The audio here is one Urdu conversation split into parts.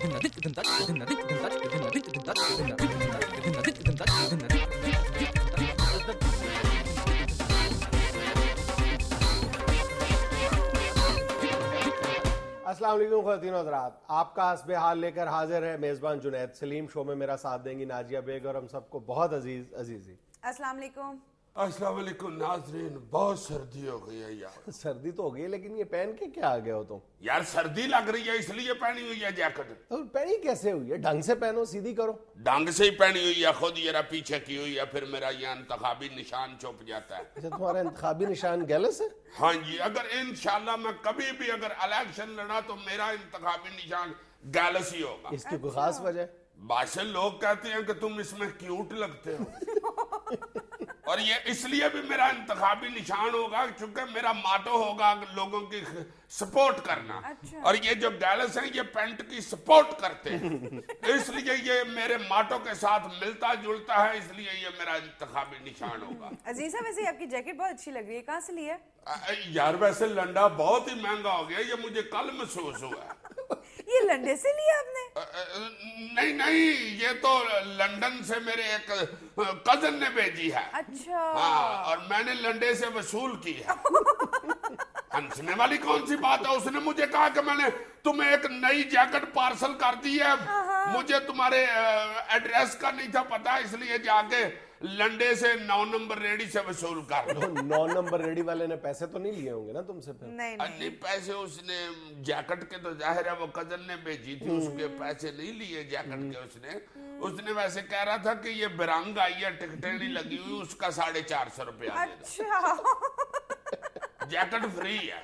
السلام علیکم خواتین و حضرات، آپ کا حسب حال لے کر حاضر ہے میزبان جنید سلیم. شو میں میرا ساتھ دیں گی ناجیہ بیگ اور ہم سب کو بہت عزیزی. السلام علیکم. السلام علیکم ناظرین. بہت سردی ہو گئی ہے یار. سردی تو ہو گئی لیکن یہ پہن کے کیا آ گئے ہو تم؟ یار سردی لگ رہی ہے اس لیے پہنی ہوئی ہے جیکٹ. تو پہنی کیسے ہوئی ہے؟ ڈھنگ سے پہنو، سیدھی کرو. ڈھنگ سے ہی پہنی ہوئی ہے، خود یہ پیچھے کی ہوئی ہے، پھر میرا یہ انتخابی نشان چھپ جاتا ہے. اچھا تمہارا انتخابی نشان گیلس ہے؟ ہاں جی، اگر انشاءاللہ میں کبھی بھی اگر الیکشن لڑا تو میرا انتخابی نشان گیلس ہی ہوگا. اس کی کوئی خاص وجہ؟ بادشاہ لوگ کہتے ہیں کہ تم اس میں کیوٹ لگتے ہو اور یہ اس لیے بھی میرا انتخابی نشان ہوگا چونکہ میرا ماٹو ہوگا لوگوں کی سپورٹ کرنا. اور یہ جو گیلس ہیں یہ پینٹ کی سپورٹ کرتے ہیں، اس لیے یہ میرے ماٹو کے ساتھ ملتا جلتا ہے، اس لیے یہ میرا انتخابی نشان ہوگا. عزیزہ ویسے آپ کی جیکٹ بہت اچھی لگ رہی ہے، کہاں سے لی ہے؟ یار ویسے لنڈا بہت ہی مہنگا ہو گیا، یہ مجھے کل محسوس ہوا ہے. یہ لنڈے سے لیا آپ نے؟ نہیں، یہ تو لندن سے میرے ایک کزن نے بھیجی ہے. اچھا. ہاں، اور میں نے لنڈے سے وصول کی ہے. ہنسنے والی کون سی بات ہے؟ اس نے مجھے کہا کہ میں نے تمہیں ایک نئی جیکٹ پارسل کر دی ہے، مجھے تمہارے ایڈریس کا نہیں تھا پتا، اس لیے جا کے لنڈے سے 9 نمبر ریڈی سے وصول کر لو. 9 نمبر ریڈی والے نے پیسے تو نہیں لیے ہوں گے نا تم سے پھر؟ نہیں، پیسے اس نے جیکٹ کے تو ظاہر ہے وہ کزن نے بھیجی تھی، اس کے پیسے نہیں لیے جیکٹ کے. اس نے ویسے کہہ رہا تھا کہ یہ برنگ آئی ہے، ٹکٹیں نہیں لگی ہوئی، اس کا 450 روپیہ. اچھا. جیکٹ فری ہے.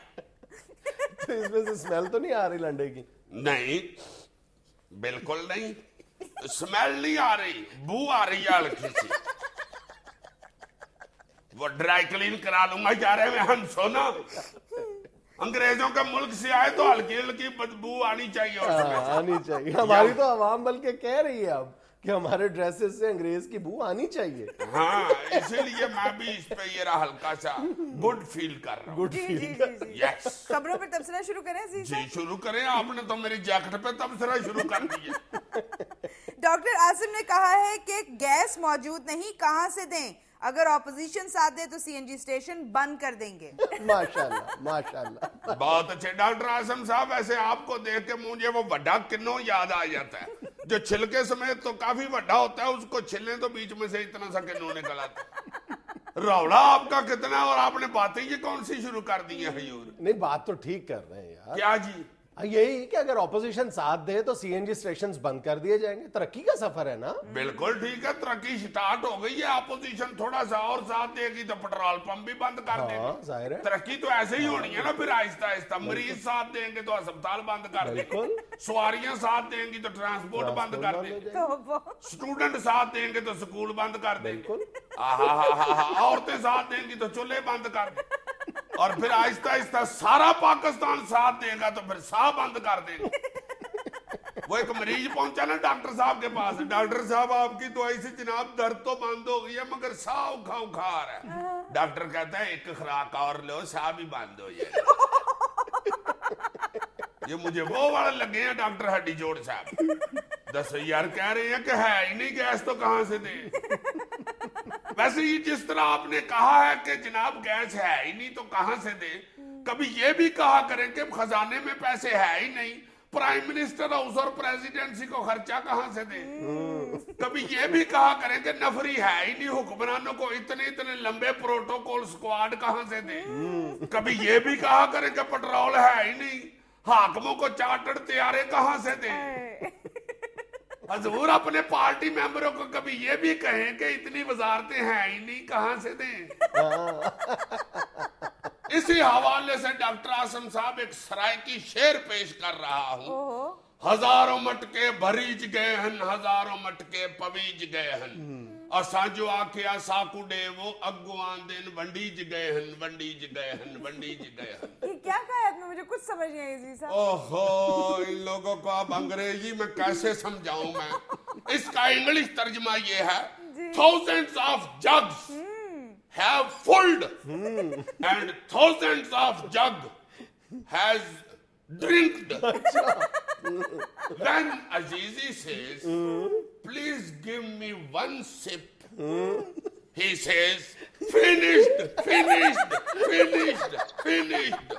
تو اس میں سے اسمیل تو نہیں آ رہی لنڈے کی؟ نہیں، بالکل نہیں، اسمیل نہیں آ رہی، بو آ رہی ہے ہلکی سی. وہ ڈرائی کلین کرا لوں گا. جا رہے میں ہنسو نا، انگریزوں کے ملک سے آئے تو ہلکی ہلکی بدبو آنی چاہیے. آنی چاہیے. ہماری تو عوام بلکہ کہہ رہی ہے اب کہ ہمارے ڈریسز سے انگریز کی بو آنی چاہیے. ہاں، اسی لیے میں بھی اس پہ یہ رہا ہلکا سا گڈ فیل کر رہا ہوں. گڈ فیل. یس. خبروں پر تبصرہ شروع کریں عزیزہ؟ جی شروع کریں. آپ نے تو میری جیکٹ پہ تبصرہ شروع کر دیا. ڈاکٹر عاصم نے کہا ہے کہ گیس موجود نہیں، کہاں سے دیں؟ اگر اپوزیشن ساتھ دے تو سی این جی اسٹیشن بند کر دیں گے. ماشاءاللہ ماشاءاللہ. بہت اچھے ڈاکٹر عاصم صاحب. ایسے آپ کو دیکھ کے مجھے وہ بڑا کنو یاد آ جاتا ہے جو چھلکے سمیت تو کافی بڑا ہوتا ہے، اس کو چھلیں تو بیچ میں سے اتنا سا کنو نکل آتا ہے. روڑا آپ کا کتنا ہے اور آپ نے باتیں یہ کون سی شروع کر دی ہیں حضور؟ نہیں، بات تو ٹھیک کر رہے ہیں یار. کیا جی؟ یہی کہ اگر اپوزیشن ساتھ دے تو سی این جی اسٹیشنز بند کر دیے جائیں گے. ترقی کا سفر ہے نا. بالکل ٹھیک ہے، ترقی سٹارٹ ہو گئی ہے. اپوزیشن تھوڑا سا اور ساتھ دے گی تو پٹرول پمپ بھی بند کر دیں گے. ظاہر ہے ترقی تو ایسے ہی ہونی ہے نا پھر آہستہ آہستہ. مریض ساتھ دیں گے تو اسپتال بند کر دیں گے، سواریاں ساتھ دیں گی تو ٹرانسپورٹ بند کر دیں گے، اسٹوڈنٹ ساتھ دیں گے تو سکول بند کر دیں گے، عورتیں ساتھ دیں گی تو چولہے بند کر دیں گے، اور پھر آہستہ آہستہ سارا پاکستان ساتھ دے گا تو پھر سا بند کر دیں گے. وہ ایک مریض پہنچا نا ڈاکٹر صاحب کے پاس. ڈاکٹر صاحب آپ کی دوائی سے جناب درد تو بند ہو گئی ہے مگر سا اکھا آ رہا ہے. ڈاکٹر کہتا ہے ایک خوراک اور لو، سا بھی بند ہو جائے گا. یہ مجھے وہ والے لگے ہیں ڈاکٹر ہڈی جوڑ صاحب. دس یار کہہ رہے ہیں کہ ہے ہی نہیں گیس تو کہاں سے دیں. ویسے ہی جس طرح آپ نے کہا ہے کہ جناب گیس ہے ہی نہیں تو کہاں سے دیں، کبھی یہ بھی کہا کریں کہ خزانے میں پیسے ہے ہی نہیں، پرائم منسٹر ہاؤس اور پریزیڈنسی کو خرچہ کہاں سے دیں. کبھی یہ بھی کہا کریں کہ نفری ہے ہی نہیں، حکمرانوں کو اتنے لمبے پروٹوکول سکواڈ کہاں سے دیں. کبھی یہ بھی کہا کریں کہ پٹرول ہے ہی نہیں، حاکموں کو چارٹرڈ طیارے کہاں سے دیں. حضور اپنے پارٹی ممبروں کو کبھی یہ بھی کہیں کہ اتنی وزارتیں ہیں ہی نہیں، کہاں سے دیں. اسی حوالے سے ڈاکٹر عاصم صاحب ایک سرائکی شعر پیش کر رہا ہوں. ہزاروں مٹکے بھریج گئے ہن، ہزاروں مٹکے پویج گئے ہن، اساں جو آکھیا ساکوڈے وہ اگوان دن ونڈیج گئے ہن، ونڈیج گئے ہن، ونڈیج گئے ہن. یہ کیا کہا ہے؟ مجھے کچھ سمجھ نہیں آئی عزیز صاحب. اوہو، ان لوگوں کو اب انگریزی میں کیسے سمجھاؤں میں. اس کا انگلش ترجمہ یہ ہے: thousands of jugs have fulled and thousands of jug has drinked. When Azizi says, please give me one sip, he says, finished, finished, finished, finished.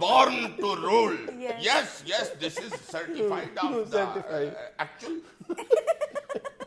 born to rule. Yes, this is certified of the actual.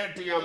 ATM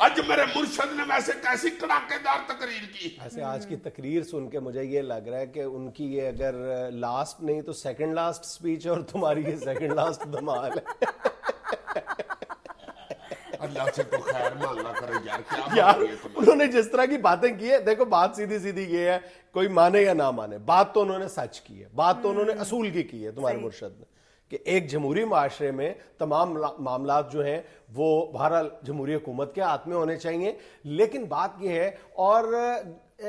آج میرے مرشد نے ویسے کیسی کڑاکےدار تقریر کی. ایسے آج کی تقریر سن کے مجھے یہ لگ رہا ہے کہ ان کی یہ اگر لاسٹ نہیں تو سیکنڈ لاسٹ سپیچ ہے اور تمہاری یہ سیکنڈ لاسٹ دھمال ہے. اللہ سے تو خیر مانگنا کرے یار, کیا یار انہوں نے جس طرح کی باتیں کی ہے, دیکھو بات سیدھی سیدھی یہ ہے, کوئی مانے یا نہ مانے, بات تو انہوں نے سچ کی ہے, بات تو انہوں نے اصول کی ہے تمہارے مرشد نے, کہ ایک جمہوری معاشرے میں تمام معاملات جو ہیں وہ بہرحال جمہوری حکومت کے ہاتھ میں ہونے چاہیے. لیکن بات یہ ہے, اور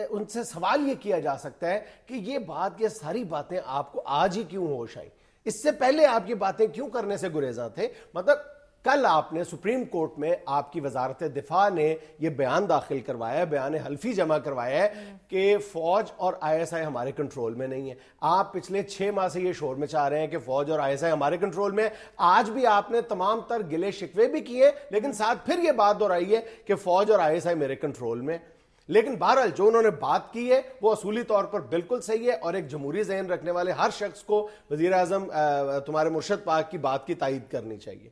ان سے سوال یہ کیا جا سکتا ہے کہ یہ بات, یہ ساری باتیں آپ کو آج ہی کیوں ہوش آئی, اس سے پہلے آپ یہ باتیں کیوں کرنے سے گریزاں تھے. مطلب کل آپ نے سپریم کورٹ میں آپ کی وزارت دفاع نے یہ بیان داخل کروایا ہے, بیان حلفی جمع کروایا ہے کہ فوج اور آئی ایس آئی ہمارے کنٹرول میں نہیں ہے. آپ پچھلے 6 ماہ سے یہ شور مچا رہے ہیں کہ فوج اور آئی ایس آئی ہمارے کنٹرول میں ہے. آج بھی آپ نے تمام تر گلے شکوے بھی کیے, لیکن ساتھ پھر یہ بات دہرائی ہے کہ فوج اور آئی ایس آئی میرے کنٹرول میں. لیکن بہرحال جو انہوں نے بات کی ہے وہ اصولی طور پر بالکل صحیح ہے, اور ایک جمہوری ذہن رکھنے والے ہر شخص کو وزیر اعظم تمہارے مرشد پاک کی بات کی تائید کرنی چاہیے.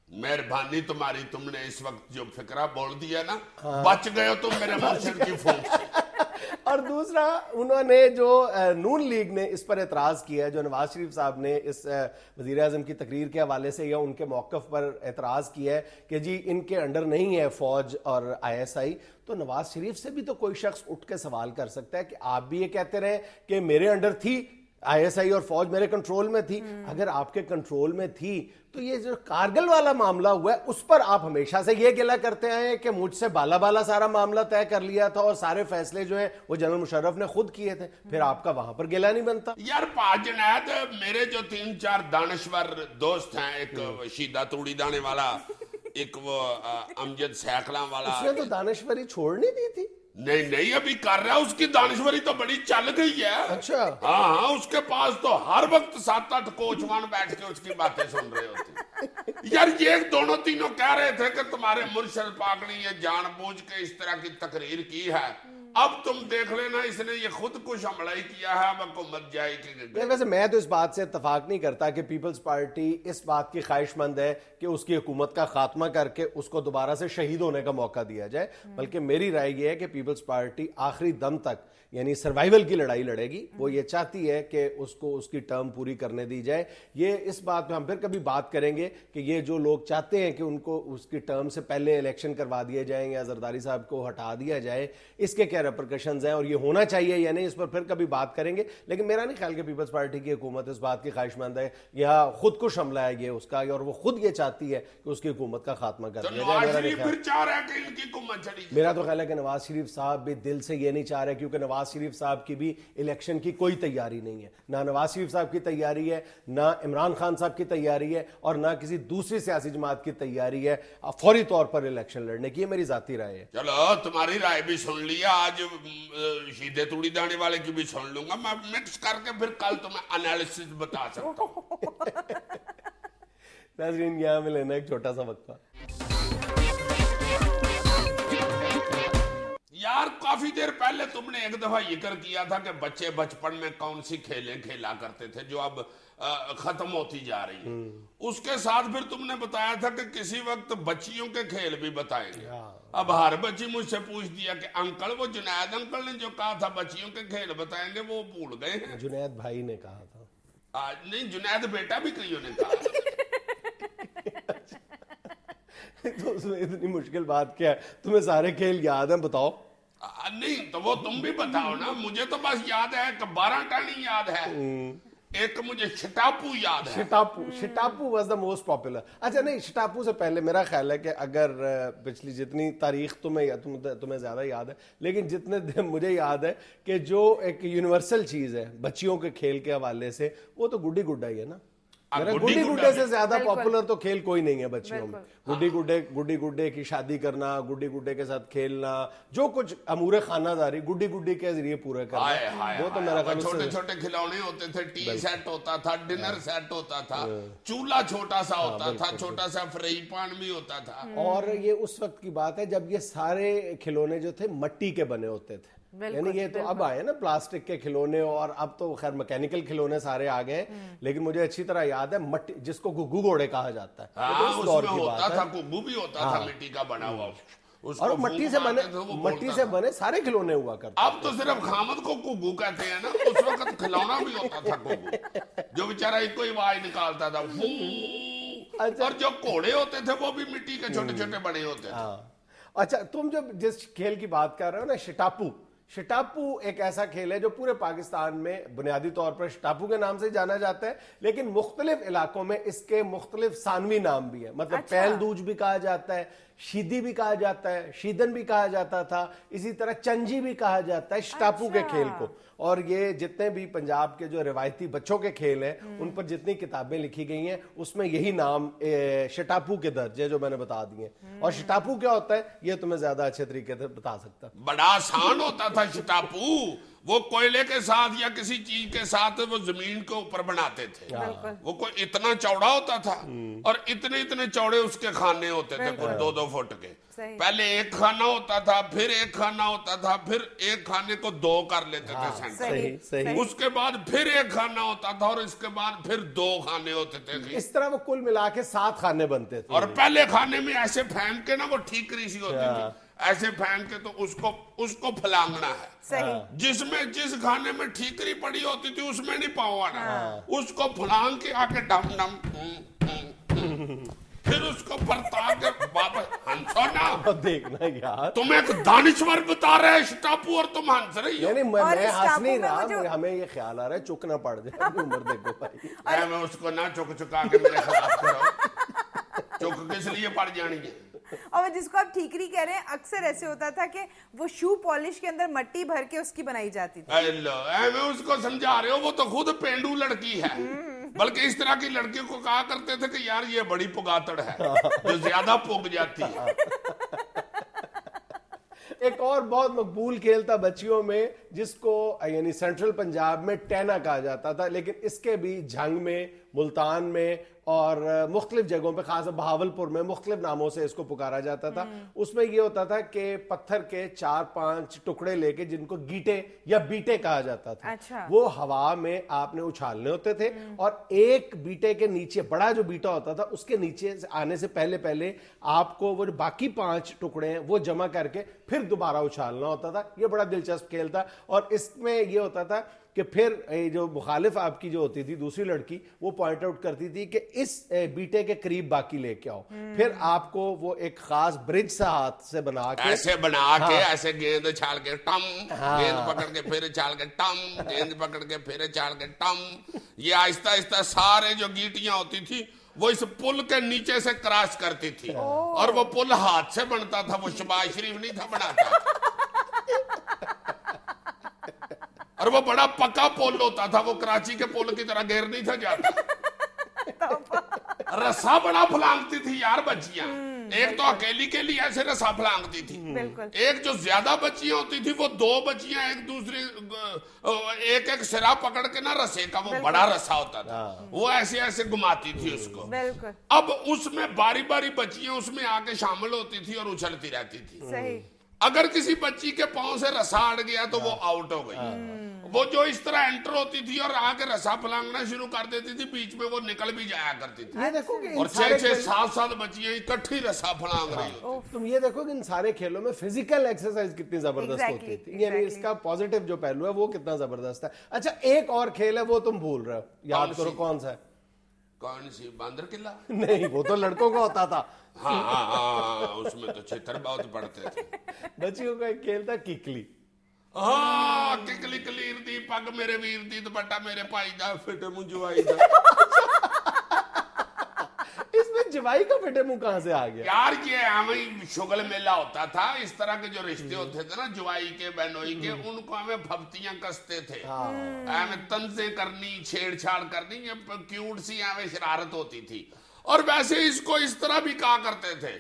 مہربانی تمہاری, تم نے اس وقت جو فکرہ بول دیا نا, بچ گئے ہو تم میرے مرشد کی پھونک سے. اور دوسرا انہوں نے جو نون لیگ نے اس پر اعتراض کیا ہے, جو نواز شریف صاحب نے اس وزیر اعظم کی تقریر کے حوالے سے یا ان کے موقف پر اعتراض کیا ہے کہ جی ان کے انڈر نہیں ہے فوج اور آئی ایس آئی, تو نواز شریف سے بھی تو کوئی شخص اٹھ کے سوال کر سکتا ہے کہ آپ بھی یہ کہتے رہے کہ میرے انڈر تھی آئی ایس آئی اور فوج میرے کنٹرول میں تھی. اگر آپ کے کنٹرول میں تھی تو یہ جو کارگل والا معاملہ ہوا ہے اس پر آپ ہمیشہ سے یہ گلہ کرتے آئے ہیں کہ مجھ سے بالا بالا سارا معاملہ طے کر لیا تھا اور سارے فیصلے جو ہیں وہ جنرل مشرف نے خود کیے تھے, پھر آپ کا وہاں پر گلہ نہیں بنتا. یار جنید, میرے جو 3-4 دانشور دوست ہیں, ایک شیدہ توڑی دانے والا, ایک وہ امجد سیکلاں والا, اس نے تو دانشوری چھوڑنی دی تھی. نہیں ابھی کر رہا ہے, اس کی دانشوری تو بڑی چل گئی ہے. اچھا ہاں, اس کے پاس تو ہر وقت 7-8 کوچوان بیٹھ کے اس کی باتیں سن رہے ہوتے. یار یہ دونوں تینوں کہہ رہے تھے کہ تمہارے مرشد پاک نے یہ جان بوجھ کے اس طرح کی تقریر کی ہے, اب تم دیکھ لینا اس نے یہ خود کش حملہ ہی کیا ہے, اب حکومت جائے گی. ویسے میں تو اس بات سے اتفاق نہیں کرتا کہ پیپلز پارٹی اس بات کی خواہش مند ہے کہ اس کی حکومت کا خاتمہ کر کے اس کو دوبارہ سے شہید ہونے کا موقع دیا جائے, بلکہ میری رائے یہ ہے کہ پیپلز پارٹی آخری دم تک یعنی سروائیول کی لڑائی لڑے گی. وہ یہ چاہتی ہے کہ اس کو اس کی ٹرم پوری کرنے دی جائے. یہ اس بات پہ ہم پھر کبھی بات کریں گے کہ یہ جو لوگ چاہتے ہیں کہ ان کو اس کی ٹرم سے پہلے الیکشن کروا دیے جائیں یا زرداری صاحب کو ہٹا دیا جائے, اس کے کیا ریپرکشنز ہیں اور یہ ہونا چاہیے یا نہیں, اس پر پھر کبھی بات کریں گے. لیکن میرا نہیں خیال کہ پیپلز پارٹی کی حکومت اس بات کی خواہش مند ہے یا خود کش حملہ ہے یہ اس کا, اور وہ خود یہ چاہتی ہے کہ اس کی حکومت کا خاتمہ کر دیا جائے. میرا تو خیال ہے کہ نواز شریف صاحب بھی دل سے یہ نہیں چاہ رہے, کیونکہ نواز شریف صاحب کی بھی الیکشن کی کوئی تیاری نہیں ہے, نہ نواز شریف صاحب کی تیاری ہے, نہ عمران خان صاحب کی تیاری ہے, اور نہ کسی دوسری سیاسی جماعت کی تیاری ہے فوری طور پر الیکشن لڑنے کی. یہ میری ذاتی رائے ہے. چلو تمہاری رائے بھی سن لیا, آج شیدے توڑی دانے والے کی بھی سن لوں گا, میں مکس کر کے پھر کل تمہیں انالیسس بتا سکتا ہوں. ناظرین یہاں میں لینا ایک چھوٹا سا وقفہ. یار کافی دیر پہلے تم نے ایک دفعہ ذکر کیا تھا کہ بچے بچپن میں کون سی کھیلیں کھیلا کرتے تھے جو اب ختم ہوتی جا رہی ہیں. اس کے ساتھ پھر تم نے بتایا تھا کہ کسی وقت بچیوں کے کھیل بھی بتائیں گے. اب ہر بچی مجھ سے پوچھ دیا کہ انکل وہ جنید انکل نے جو کہا تھا بچیوں کے کھیل بتائیں گے وہ بھول گئے ہیں. جنید بھائی نے کہا تھا. نہیں, جنید بیٹا بھی کئیوں نے کہا. تو اس میں اتنی مشکل بات کیا ہے, تمہیں سارے کھیل یاد ہیں, بتاؤ. نہیں تو وہ تم بھی بتاؤ نا, مجھے تو بس یاد ہے کہ 12 ٹانی یاد ہے, ایک مجھے شٹاپو یاد ہے. شٹاپو واز دا موسٹ پاپولر. اچھا نہیں, شٹاپو سے پہلے میرا خیال ہے کہ اگر پچھلی جتنی تاریخ تمہیں زیادہ یاد ہے, لیکن جتنے مجھے یاد ہے کہ جو ایک یونیورسل چیز ہے بچیوں کے کھیل کے حوالے سے, وہ تو گڈی گڈا ہی ہے نا. گڈی گڈے سے زیادہ پاپولر تو کھیل کوئی نہیں ہے بچیوں میں. گڈی گڈے کی شادی کرنا, گڈی گڈے کے ساتھ کھیلنا, جو کچھ امور خانہ داری گڈی گڈی کے ذریعے پورے کرنا, وہ تو میرا خیال چھوٹے چھوٹے کھلونے ہوتے تھے, ٹی سیٹ ہوتا تھا, ڈنر سیٹ ہوتا تھا, چولہا چھوٹا سا ہوتا تھا, چھوٹا سا فرائی پان بھی ہوتا تھا. اور یہ اس وقت کی بات ہے جب یہ سارے کھلونے جو تھے مٹی کے بنے ہوتے تھے. یعنی یہ تو اب آئے نا پلاسٹک کے کھلونے, اور اب تو خیر میکینیکل کھلونے سارے آ گئے, لیکن مجھے اچھی طرح یاد ہے مٹی جس کو گگو گھوڑے کہا جاتا ہے, اس میں ہوتا تھا, گگو بھی ہوتا تھا مٹی کا بنا ہوا, اور مٹی سے بنے سارے کھلونے ہوا کرتے. اب تو صرف خامد کو گگو کہتے ہیں نا, اس وقت کھلونا بھی ہوتا تھا گگو, جو بیچارہ ایک کوئی آواز نکالتا تھا, اور جو گھوڑے ہوتے تھے وہ بھی مٹی کے چھوٹے چھوٹے بڑے ہوتے تھے. اچھا, تم جب جس کھیل کی بات کر رہے ہو نا, شٹاپو ایک ایسا کھیل ہے جو پورے پاکستان میں بنیادی طور پر شٹاپو کے نام سے جانا جاتا ہے, لیکن مختلف علاقوں میں اس کے مختلف ثانوی نام بھی ہیں. مطلب پیل دوج بھی کہا جاتا ہے, شیدی بھی کہا جاتا ہے, شیدن بھی کہا جاتا تھا, اسی طرح چنجی بھی کہا جاتا ہے شٹاپو کے کھیل کو. اور یہ جتنے بھی پنجاب کے جو روایتی بچوں کے کھیل ہیں ان پر جتنی کتابیں لکھی گئی ہیں اس میں یہی نام شٹاپو کے درج ہے جو میں نے بتا دیے. اور شٹاپو کیا ہوتا ہے یہ تمہیں زیادہ اچھے طریقے سے بتا سکتا. بڑا آسان ہوتا تھا شٹاپو, وہ کوئلے کے ساتھ یا کسی چیز کے ساتھ وہ زمین کے اوپر بناتے تھے. وہ کوئی اتنا چوڑا ہوتا تھا اور اتنے چوڑے اس کے خانے ہوتے تھے, کوئی 2-2 فٹ کے. پہلے ایک خانہ ہوتا تھا, پھر ایک خانہ ہوتا تھا, پھر ایک خانے کو 2 کر لیتے تھے سینٹر, اس کے بعد پھر ایک خانہ ہوتا تھا, اور اس کے بعد پھر 2 خانے ہوتے تھے. اس طرح وہ کل ملا کے 7 خانے بنتے تھے. اور پہلے خانے میں ایسے پھینک کے نا, وہ ٹھیکری سی ہوتی تھی, ایسے پھینک کے تو اس کو پھلانگنا ہے. جس خانے میں ٹھیکری پڑی ہوتی تھی اس میں نہیں پاؤں آنا, اس کو پھلانگ کے آ کے ڈم ڈم, پھر اس کو پرتا کے واپس. ہنسو نا, دیکھنا یار, تم ایک دانشور بتا رہے ہیں شٹاپو اور تم ہنس رہی ہو. یعنی میں ہنس نہیں رہا, ہمیں یہ خیال آ رہا ہے چک نہ پڑ جائے عمر. دیکھو بھائی, میں اس کو نہ چکا کے میرے خلاف کرو, چک کس لیے پڑ جانی ہے. اور جس کو آپ ٹھیکری کہہ رہے ہیں, اکثر ایسے ہوتا تھا کہ وہ شو پالش کے اندر مٹی بھر کے اس کی بنائی جاتی تھی. میں اس کو سمجھا رہے ہو, وہ تو خود پینڈو لڑکی ہے, بلکہ اس طرح کی لڑکیوں کو کہا کرتے تھے کہ یار یہ بڑی پگاتڑ ہے جو زیادہ پگ جاتی ہے. ایک اور بہت مقبول کھیل تھا بچیوں میں جس کو یعنی سینٹرل پنجاب میں ٹینا کہا جاتا تھا, لیکن اس کے بھی جھنگ میں, ملتان میں اور مختلف جگہوں پہ, خاص بہاولپور میں مختلف ناموں سے اس کو پکارا جاتا تھا. اس میں یہ ہوتا تھا کہ پتھر کے 4-5 ٹکڑے لے کے, جن کو گیٹے یا بیٹے کہا جاتا تھا, وہ ہوا میں آپ نے اچھالنے ہوتے تھے, اور ایک بیٹے کے نیچے, بڑا جو بیٹا ہوتا تھا اس کے نیچے آنے سے پہلے آپ کو وہ جو باقی 5 ٹکڑے ہیں وہ جمع کر کے پھر دوبارہ اچھالنا ہوتا تھا. یہ بڑا دلچسپ کھیل تھا, اور اس میں یہ ہوتا تھا کہ پھر جو مخالف آپ کی جو ہوتی تھی دوسری لڑکی, وہ پوائنٹ آؤٹ کرتی تھی کہ اس بیٹے کے قریب باقی لے کے آؤ, پھر آپ کو وہ ایک خاص برج سا ہاتھ سے بنا کے ایسے گیند چھال کے ٹم, گیند پکڑ کے پھر چھال کے ٹم, گیند پکڑ کے پھر چھال کے ٹم. یہ آہستہ آہستہ سارے جو گیٹیاں ہوتی تھی وہ اس پل کے نیچے سے کراس کرتی تھی, اور وہ پل ہاتھ سے بنتا تھا, وہ شباز شریف نہیں تھا بناتا, اور وہ بڑا پکا پول ہوتا تھا, وہ کراچی کے پول کی طرح گیر نہیں تھا جاتا. رسا بڑا پھلانگتی تھی یار بچیاں, ایک تو اکیلی کے لیے ایسے رسا پھلانگتی تھی, ایک جو زیادہ بچیاں ہوتی تھی وہ 2 بچیاں ایک دوسری ایک سرا پکڑ کے نا رسے کا, وہ بڑا رسا ہوتا تھا, وہ ایسے گھماتی تھی اس کو. اب اس میں باری بچیاں اس میں آ کے شامل ہوتی تھی اور اچھلتی رہتی تھی. اگر کسی بچی کے پاؤں سے رسا اڑ گیا تو وہ آؤٹ ہو گئی. وہ جو اس طرح انٹر ہوتی تھی اور آ کے رسا پھلانگنا شروع کر دیتی تھی, بیچ میں وہ نکل بھی جایا کرتی تھی, اور 6-7 بچیاں اکٹھی رسا پھلانگ رہی ہوتی. تم یہ دیکھو کہ ان سارے کھیلوں میں فزیکل ایکسرسائز کتنی زبردست ہوتی تھی, یعنی اس کا پازیٹیو جو پہلو ہے وہ کتنا زبردست ہے. اچھا, ایک اور کھیل ہے وہ تم بھول رہے ہو, یاد کرو کون سا ہے. کون سی؟ باندر قلعہ؟ نہیں, وہ تو لڑکوں کا ہوتا تھا. ہاں, اس میں تو چھتر بہت پڑتے تھے. بچیوں کا ایک کھیل تھا ککلی. ہاں, ککلی کلیر دی پگ میرے ویر دی دوپٹا میرے پائی دا فٹے منہ جوائی دا. اس میں جوائی کا فٹے منہ کہاں سے آ گیا یار؟ یہ ہمیں شغل میلہ ہوتا تھا, اس طرح کے جو رشتے ہوتے تھے نا جوائی کے بہنوئی کے, ان کو ہمیں پھپتیاں کستے تھے, ہمیں تنزیں کرنی, چھیڑ چھاڑ کرنی, یہ کیوٹ سی ہمیں شرارت ہوتی تھی. اور ویسے اس کو اس طرح بھی کہا کرتے تھے,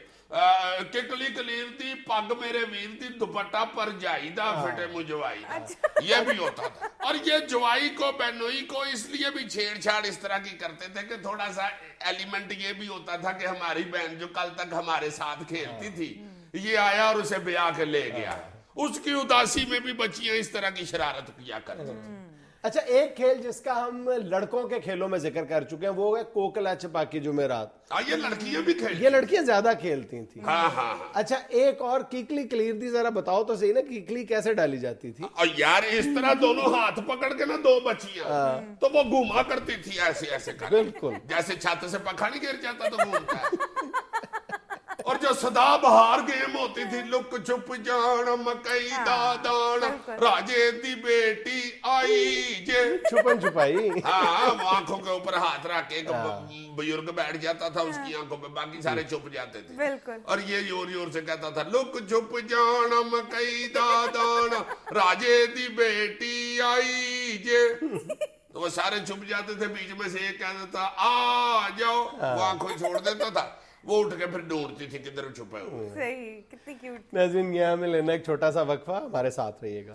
ککلی کلیر دی پگ میرے ویر دی دوپٹا پر جائی دا فٹے منہ جوائی دا, یہ بھی ہوتا تھا. اور یہ جوائی کو بہنوئی کو اس لیے بھی چھیڑ چھاڑ اس طرح کی کرتے تھے کہ تھوڑا سا ایلیمنٹ یہ بھی ہوتا تھا کہ ہماری بہن جو کل تک ہمارے ساتھ کھیلتی تھی, یہ آیا اور اسے بیاہ کے لے گیا. اس کی اداسی میں بھی بچیاں اس طرح کی شرارت کیا کرتی تھی. اچھا ایک کھیل جس کا ہم لڑکوں کے کھیلوں میں ذکر کر چکے ہیں وہ ہے کوکلا چھپاکی جمعرات. یہ لڑکیاں بھی کھیلتی یہ لڑکیاں زیادہ کھیلتی تھیں. ہاں ہاں. اچھا ایک اور کیکلی کلیر دی ذرا بتاؤ تو صحیح نا کیکلی کیسے ڈالی جاتی تھی؟ اور یار اس طرح دونوں ہاتھ پکڑ کے نا دو بچیاں تو وہ گھوما کرتی تھی ایسے ایسے کر بالکل جیسے چھت سے پنکھا نہیں گر جاتا تو گھومتا ہے. اور جو سدا بہار گیم ہوتی تھی لک چھپ جان مکئی دا دان راجے دی بیٹی آئی جے چھپن چھپائی. ہاں وہ آنکھوں کے اوپر ہاتھ رکھ کے ایک بزرگ بیٹھ جاتا تھا اس کی آنکھوں پہ باقی سارے چھپ جاتے تھے. اور یہ زور زور سے کہتا تھا لک چھپ جان مکئی دا دان راجے دی بیٹی آئی جے. تو وہ سارے چھپ جاتے تھے بیچ میں سے ایک کہتا تھا آ جاؤ وہ آنکھوں چھوڑ دیتا تھا وہ اٹھ کے پھر ڈھونڈتی تھی کدھر چھپے ہوئے. صحیح کتنی کیوٹ. ناظرین یہاں ہمیں لینا ایک چھوٹا سا وقفہ ہمارے ساتھ رہیے گا.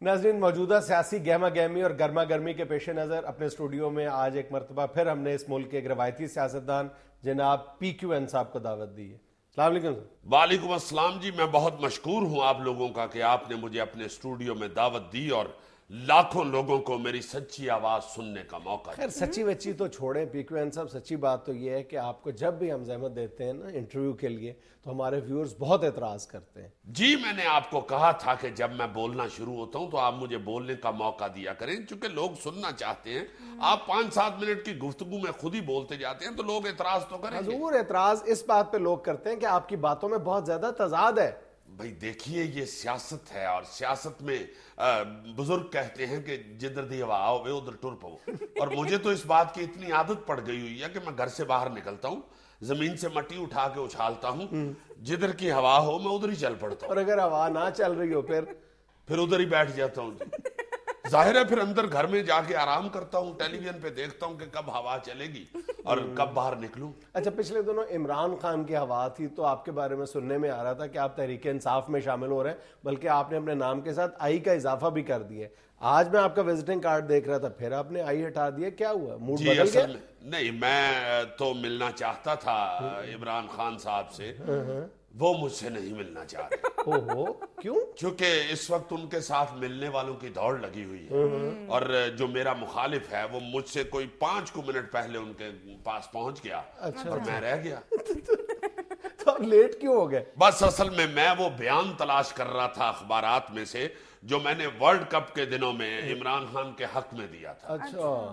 ناظرین موجودہ سیاسی گہما گہمی اور گرما گرمی کے پیش نظر اپنے اسٹوڈیو میں آج ایک مرتبہ پھر ہم نے اس ملک کے ایک روایتی سیاستدان جناب پی کیو این صاحب کو دعوت دی ہے. السلام علیکم سر. وعلیکم السلام جی. میں بہت مشکور ہوں آپ لوگوں کا کہ آپ نے مجھے اپنے اسٹوڈیو میں دعوت دی اور لاکھوں لوگوں کو میری سچی آواز سننے کا موقع دیا. خیر سچی وچی تو چھوڑیں پی کیو این صاحب, سچی بات تو یہ ہے کہ آپ کو جب بھی ہم زحمت دیتے ہیں نا انٹرویو کے لیے تو ہمارے ویورز بہت اعتراض کرتے ہیں. جی میں نے آپ کو کہا تھا کہ جب میں بولنا شروع ہوتا ہوں تو آپ مجھے بولنے کا موقع دیا کریں چونکہ لوگ سننا چاہتے ہیں. آپ 5-7 منٹ کی گفتگو میں خود ہی بولتے جاتے ہیں تو لوگ اعتراض تو کریں گے. حضور اعتراض اس بات پہ لوگ کرتے ہیں کہ آپ کی باتوں میں بہت زیادہ تضاد ہے. بھئی دیکھیے یہ سیاست ہے اور سیاست میں بزرگ کہتے ہیں کہ جدھر دی ہوا آؤ وے ادھر ٹر پو. اور مجھے تو اس بات کی اتنی عادت پڑ گئی ہوئی ہے کہ میں گھر سے باہر نکلتا ہوں زمین سے مٹی اٹھا کے اچھالتا ہوں جدھر کی ہوا ہو میں ادھر ہی چل پڑتا ہوں. اور اگر ہوا نہ چل رہی ہو پھر ادھر ہی بیٹھ جاتا ہوں. ظاہر ہے پھر اندر گھر میں جا کے آرام کرتا ہوں ٹیلی ویژن پہ دیکھتا ہوں کہ کب ہوا چلے گی اور کب باہر نکلوں. اچھا پچھلے دنوں عمران خان کی ہوا تھی تو آپ کے بارے میں سننے میں آ رہا تھا کہ آپ تحریک انصاف میں شامل ہو رہے ہیں بلکہ آپ نے اپنے نام کے ساتھ آئی کا اضافہ بھی کر دیا. آج میں آپ کا وزٹنگ کارڈ دیکھ رہا تھا پھر آپ نے آئی ہٹا دیا, کیا ہوا, موڈ بدل گیا؟ نہیں میں تو ملنا چاہتا تھا عمران خان صاحب سے, وہ مجھ سے نہیں ملنا چاہ رہے. کیوں؟ کیونکہ اس وقت ان کے ساتھ ملنے والوں کی دوڑ لگی ہوئی ہے اور جو میرا مخالف ہے وہ مجھ سے کوئی 5 منٹ پہلے ان کے پاس پہنچ گیا اور میں رہ گیا. تو لیٹ کیوں ہو گئے؟ بس اصل میں وہ بیان تلاش کر رہا تھا اخبارات میں سے جو میں نے ورلڈ کپ کے دنوں میں عمران خان کے حق میں دیا تھا.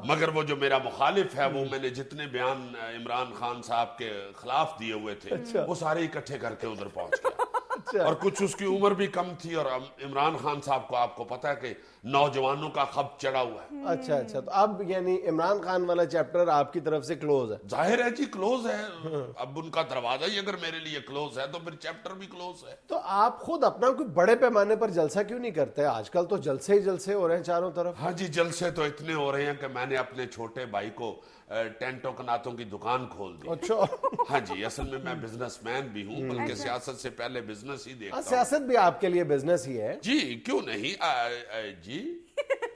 مگر وہ جو میرا مخالف ہے وہ میں نے جتنے بیان عمران خان صاحب کے خلاف دیے ہوئے تھے وہ سارے اکٹھے کر کے ادھر پہنچ گیا. اور کچھ اس کی عمر بھی کم تھی اور عمران خان صاحب کو آپ کو پتا ہے کہ نوجوانوں کا خب چڑھا ہوا ہے. اچھا تو اب یعنی عمران خان والا چیپٹر آپ کی طرف سے کلوز ہے؟ ظاہر ہے جی کلوز ہے. اب ان کا دروازہ ہی اگر میرے لیے کلوز ہے تو پھر چیپٹر بھی کلوز ہے. تو آپ خود اپنا کوئی بڑے پیمانے پر جلسہ کیوں نہیں کرتے؟ آج کل تو جلسے ہی جلسے ہو رہے ہیں چاروں طرف. ہاں جی جلسے تو اتنے ہو رہے ہیں کہ میں نے اپنے چھوٹے بھائی کو ٹینٹوں کناتوں کی دکان کھول دی. اچھا. ہاں جی اصل میں بزنس مین بھی ہوں بلکہ سیاست سے پہلے بزنس ہی دیکھتا ہوں. سیاست بھی آپ کے لیے بزنس ہی ہے؟ جی کیوں نہیں جی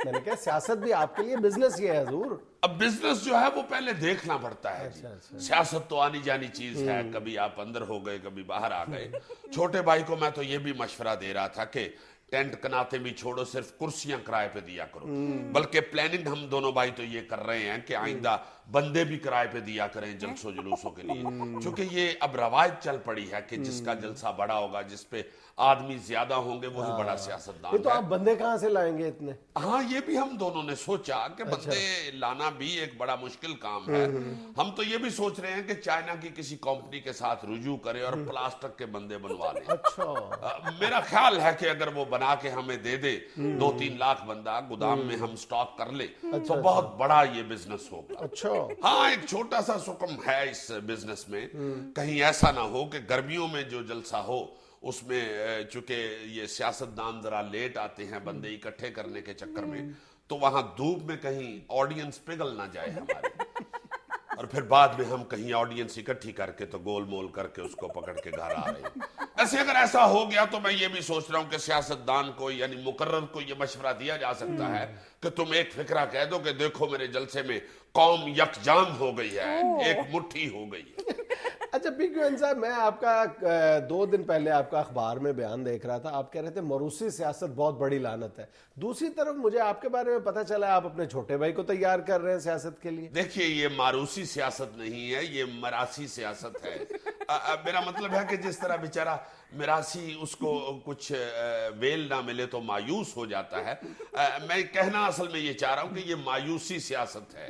میں نے کہا سیاست بھی آپ کے لیے بزنس ہی ہے حضور. اب بزنس جو ہے وہ پہلے دیکھنا پڑتا ہے. سیاست تو آنی جانی چیز ہے, کبھی آپ اندر ہو گئے کبھی باہر آ گئے. چھوٹے بھائی کو میں تو یہ بھی مشورہ دے رہا تھا کہ ٹینٹ کناتے بھی چھوڑو, صرف کرسیاں کرائے پہ دیا کرو. بلکہ پلاننگ ہم دونوں بھائی تو یہ کر رہے ہیں کہ آئندہ بندے بھی کرائے پہ دیا کریں جلسوں جلوسوں کے لیے, چونکہ یہ اب روایت چل پڑی ہے کہ جس کا جلسہ بڑا ہوگا, جس پہ آدمی زیادہ ہوں گے وہی بڑا سیاستدان ہے. تو آپ بندے کہاں سے لائیں گے اتنے؟ ہاں یہ بھی ہم دونوں نے سوچا کہ بندے لانا بھی ایک بڑا مشکل کام ہے. ہم تو یہ بھی سوچ رہے ہیں کہ چائنا کی کسی کمپنی کے ساتھ رجوع کرے اور پلاسٹک کے بندے بنوا لیں. میرا خیال ہے کہ اگر وہ بنا کے ہمیں دے دے 2-3 لاکھ بندہ گودام میں ہم سٹاک کر لے تو بہت بڑا یہ بزنس ہوگا. ہاں ایک چھوٹا سا سکم ہے اس بزنس میں, کہیں ایسا نہ ہو کہ گرمیوں میں جو جلسہ ہو اس میں چونکہ یہ سیاستدان ذرا لیٹ آتے ہیں بندے اکٹھے کرنے کے چکر میں, تو وہاں دھوپ میں کہیں آڈینس پگھل نہ جائے ہماری اور پھر بعد میں ہم کہیں آڈینس اکٹھی کر کے تو گول مول کر کے اس کو پکڑ کے گھر آ رہے ہیں. ایسے اگر ایسا ہو گیا تو میں یہ بھی سوچ رہا ہوں کہ سیاستدان کو یعنی مقرر کو یہ مشورہ دیا جا سکتا ہے کہ تم ایک فکرہ کہہ دو کہ دیکھو میرے جلسے میں قوم یکجان ہو گئی ہے, ایک مٹھی ہو گئی ہے. اچھا پی کیو این صاحب، میں آپ کا 2 دن پہلے آپ کا اخبار میں بیان دیکھ رہا تھا، آپ کہہ رہے تھے موروثی سیاست بہت بڑی لعنت ہے. دوسری طرف مجھے آپ کے بارے میں پتہ چلا آپ اپنے چھوٹے بھائی کو تیار کر رہے ہیں سیاست کے لیے. دیکھیے یہ ماروسی سیاست نہیں ہے، یہ مراسی سیاست ہے. میرا مطلب ہے کہ جس طرح بیچارہ مراسی اس کو کچھ ویل نہ ملے تو مایوس ہو جاتا ہے، میں کہنا اصل میں یہ چاہ رہا ہوں کہ یہ مایوسی سیاست ہے.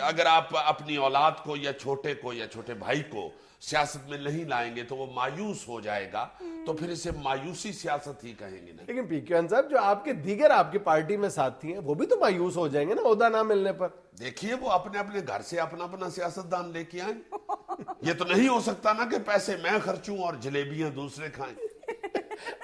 اگر آپ اپنی اولاد کو یا چھوٹے بھائی کو سیاست میں نہیں لائیں گے تو وہ مایوس ہو جائے گا، تو پھر اسے مایوسی سیاست ہی کہیں گے نا. لیکن پی کیو این صاحب جو آپ کے دیگر آپ کی پارٹی میں ساتھی ہیں وہ بھی تو مایوس ہو جائیں گے نا عہدہ نہ ملنے پر. دیکھیے وہ اپنے گھر سے اپنا سیاستدان لے کے آئیں. یہ تو نہیں ہو سکتا نا کہ پیسے میں خرچوں اور جلیبیاں دوسرے کھائیں.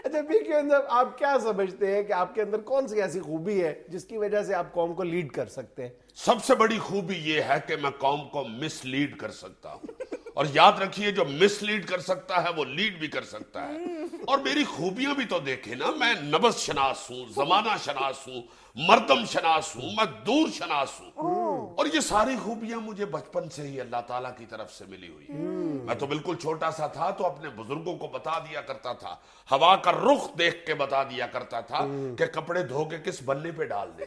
اچھا پی کیو این صاحب، آپ کیا سمجھتے ہیں کہ آپ کے اندر کون سی ایسی خوبی ہے جس کی وجہ سے آپ قوم کو لیڈ کر سکتے ہیں؟ سب سے بڑی خوبی یہ ہے کہ میں قوم کو مس لیڈ کر سکتا ہوں، اور یاد رکھیے جو مس لیڈ کر سکتا ہے وہ لیڈ بھی کر سکتا ہے. اور میری خوبیاں بھی تو دیکھیں نا، میں نبض شناس ہوں، زمانہ شناس ہوں، مردم شناس ہوں، میں دور شناس ہوں. اور یہ ساری خوبیاں مجھے بچپن سے ہی اللہ تعالیٰ کی طرف سے ملی ہوئی ہیں. میں تو بالکل چھوٹا سا تھا تو اپنے بزرگوں کو بتا دیا کرتا تھا، ہوا کا رخ دیکھ کے بتا دیا کرتا تھا کہ کپڑے دھو کے کس بننے پہ ڈال دیں.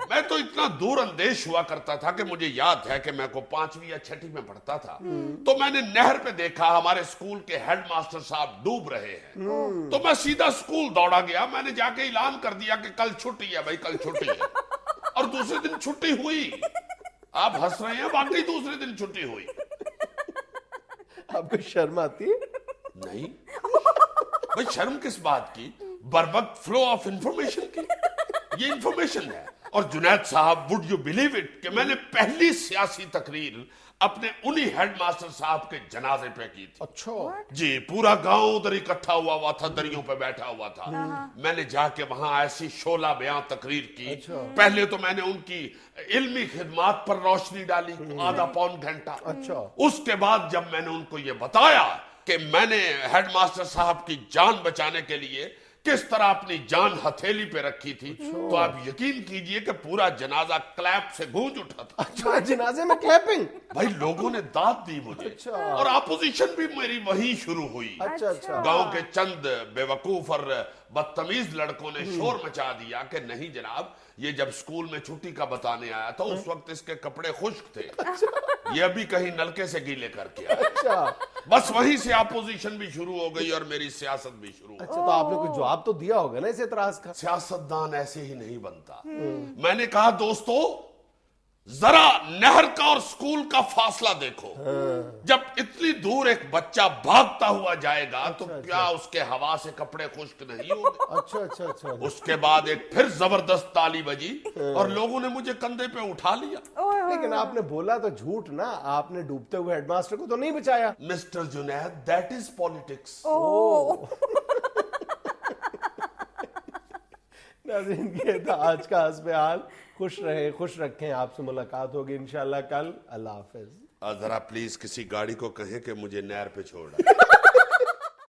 میں تو اتنا دور اندیش ہوا کرتا تھا کہ مجھے یاد ہے کہ میں کو 5ویں یا 6ٹھی میں پڑھتا تھا تو میں نے نہر پہ دیکھا ہمارے اسکول کے ہیڈ ماسٹر صاحب ڈوب رہے ہیں، تو میں سیدھا اسکول دوڑا گیا. میں نے جا کے اعلان کر دیا کہ کل چھٹی ہے بھائی، کل چھٹی ہے. اور دوسرے دن چھٹی ہوئی. آپ ہنس رہے ہیں، واقعی دوسرے دن چھٹی ہوئی. آپ کو شرم آتی ہے؟ نہیں بھائی، شرم کس بات کی؟ بروقت فلو آف انفارمیشن کی. یہ انفارمیشن ہے. اور جنید صاحب، وڈ یو بلیو اٹ کہ میں نے پہلی سیاسی تقریر اپنے انہی ہیڈ ماسٹر صاحب کے جنازے پہ کی تھی. اچھا جی، پورا گاؤں ادھر اکٹھا ہوا تھا، دریوں پہ بیٹھا ہوا تھا. میں نے جا کے وہاں ایسی شعلہ بیان تقریر کی. پہلے تو میں نے ان کی علمی خدمات پر روشنی ڈالی آدھا پون گھنٹہ. اس کے بعد جب میں نے ان کو یہ بتایا کہ میں نے ہیڈ ماسٹر صاحب کی جان بچانے کے لیے کس طرح اپنی جان ہتھیلی پہ رکھی تھی، تو آپ یقین کیجئے کہ پورا جنازہ کلیپ سے گونج اٹھا تھا. اچھا، جنازے میں کلیپنگ؟ بھائی لوگوں نے داد دی مجھے، اور اپوزیشن بھی میری وہیں شروع ہوئی. گاؤں کے چند بے وقوف اور بدتمیز لڑکوں نے شور مچا دیا کہ نہیں جناب، یہ جب اسکول میں چھٹی کا بتانے آیا تھا اس وقت اس کے کپڑے خشک تھے، یہ ابھی کہیں نلکے سے گیلے کر کے آیا. بس وہیں سے اپوزیشن بھی شروع ہو گئی اور میری سیاست بھی شروع ہو گئی. اچھا، تو آپ نے کوئی جواب تو دیا ہوگا نا اس اعتراض کا؟ سیاستدان ایسے ہی نہیں بنتا. میں نے کہا دوستو، ذرا نہر کا اور سکول کا فاصلہ دیکھو. جب اتنی دور ایک بچہ بھاگتا ہوا جائے گا تو کیا اس کے ہوا سے کپڑے خشک نہیں ہوں گے؟ اچھا اچھا اچھا. اس کے بعد ایک پھر زبردست تالی بجی اور لوگوں نے مجھے کندھے پہ اٹھا لیا. لیکن آپ نے بولا تو جھوٹ نا، آپ نے ڈوبتے ہوئے ہیڈ ماسٹر کو تو نہیں بچایا. Mister Junaid, that is politics. ناظرین، یہ تھا آج کا حسب حال. خوش رہیں، خوش رکھیں. آپ سے ملاقات ہوگی انشاءاللہ کل. اللہ حافظ. ذرا پلیز کسی گاڑی کو کہیں کہ مجھے نہر پہ چھوڑ